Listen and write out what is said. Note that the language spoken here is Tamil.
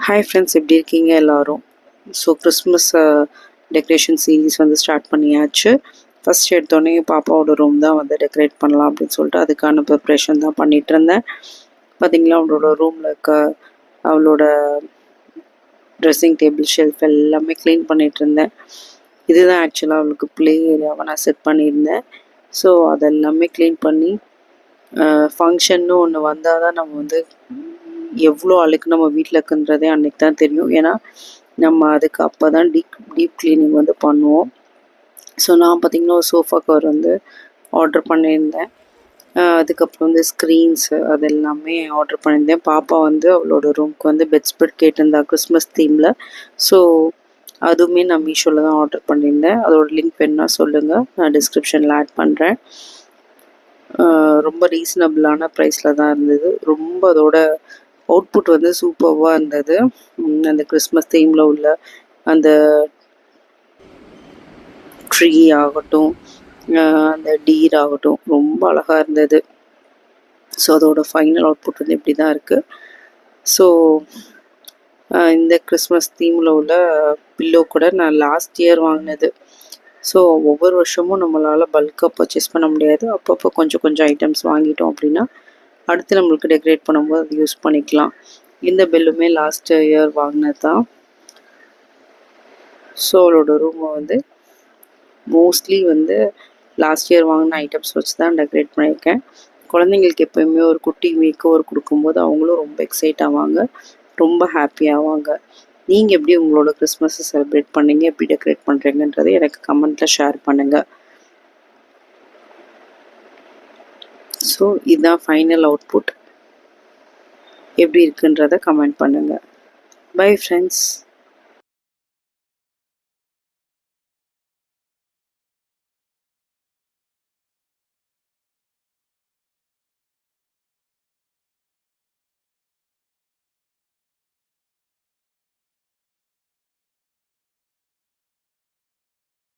ஹாய் ஃப்ரெண்ட்ஸ், எப்படி இருக்கீங்க எல்லோரும்? ஸோ கிறிஸ்மஸ் டெக்கரேஷன் சீரீஸ் வந்து ஸ்டார்ட் பண்ணியாச்சு. ஃபஸ்ட் எடுத்தோடனே பாப்பாவோட ரூம் தான் வந்து டெக்கரேட் பண்ணலாம் அப்படின்னு சொல்லிட்டு அதுக்கான ப்ரிப்ரேஷன் தான் பண்ணிகிட்டு இருந்தேன். பார்த்திங்களா, அவளோட ரூமில் இருக்க அவளோட ட்ரெஸ்ஸிங் டேபிள் ஷெல்ஃப் எல்லாமே க்ளீன் பண்ணிகிட்டு இருந்தேன். இதுதான் ஆக்சுவலாக அவளுக்கு ப்ளே ஏரியாவை நான் செட் பண்ணியிருந்தேன். ஸோ அதெல்லாமே க்ளீன் பண்ணி ஃபங்க்ஷன்னு ஒன்று வந்தால் தான் நம்ம வந்து எவ்வளோ அழுக்கு நம்ம வீட்டில் இருக்குன்றதே அன்றைக்கி தான் தெரியும். ஏன்னா நம்ம அதுக்கு அப்போ தான் டீப் க்ளீனிங் வந்து பண்ணுவோம். ஸோ நான் பார்த்திங்கன்னா ஒரு சோஃபா கவர் வந்து ஆர்டர் பண்ணியிருந்தேன். அதுக்கப்புறம் வந்து ஸ்க்ரீன்ஸு அது எல்லாமே ஆர்டர் பண்ணியிருந்தேன். பாப்பா வந்து அவளோட ரூமுக்கு வந்து பெட்ஸ்பெட் கேட்டிருந்தா கிறிஸ்மஸ் தீமில். ஸோ அதுவுமே நான் மீஷோவில் தான் ஆர்டர் பண்ணியிருந்தேன். அதோட லிங்க் வேணுன்னா சொல்லுங்கள், நான் டிஸ்கிரிப்ஷனில் ஆட் பண்ணுறேன். ரொம்ப ரீசனபிளான ப்ரைஸில் தான் இருந்தது. ரொம்ப அதோட அவுட்புட் வந்து சூப்பர்வாக இருந்தது. அந்த கிறிஸ்மஸ் தீமில் உள்ள அந்த ட்ரீ ஆகட்டும், அந்த டீர் ஆகட்டும், ரொம்ப அழகாக இருந்தது. ஸோ அதோட ஃபைனல் அவுட்புட் வந்து இப்படி தான் இருக்குது. ஸோ இந்த கிறிஸ்மஸ் தீமில் உள்ள பில்லோ கூட நான் லாஸ்ட் இயர் வாங்கினது. ஸோ ஒவ்வொரு வருஷமும் நம்மளால் பல்காக பர்ச்சேஸ் பண்ண முடியாது. அப்பப்போ கொஞ்சம் கொஞ்சம் ஐட்டம்ஸ் வாங்கிட்டோம் அப்படின்னா அடுத்து நம்மளுக்கு டெக்கரேட் பண்ணும்போது அது யூஸ் பண்ணிக்கலாம். இந்த பெல்லுமே லாஸ்ட் இயர் வாங்கினது தான். ஸோ அவளோட ரூமை வந்து மோஸ்ட்லி வந்து லாஸ்ட் இயர் வாங்கின ஐட்டம்ஸ் வச்சு தான் டெக்கரேட் பண்ணியிருக்கேன். குழந்தைங்களுக்கு எப்போயுமே ஒரு குட்டி மேக் ஓவர் கொடுக்கும்போது அவங்களும் ரொம்ப எக்ஸைட் ஆவாங்க, ரொம்ப ஹாப்பி ஆவாங்க. நீங்கள் எப்படி உங்களோட கிறிஸ்மஸை செலிப்ரேட் பண்ணீங்க, எப்படி டெக்கரேட் பண்ணுறீங்கன்றதை எனக்கு கமெண்ட்டில் ஷேர் பண்ணுங்கள். ஸோ இதுதான் ஃபைனல் அவுட்புட். எப்படி இருக்குன்றதை கமெண்ட் பண்ணுங்கள். Bye friends.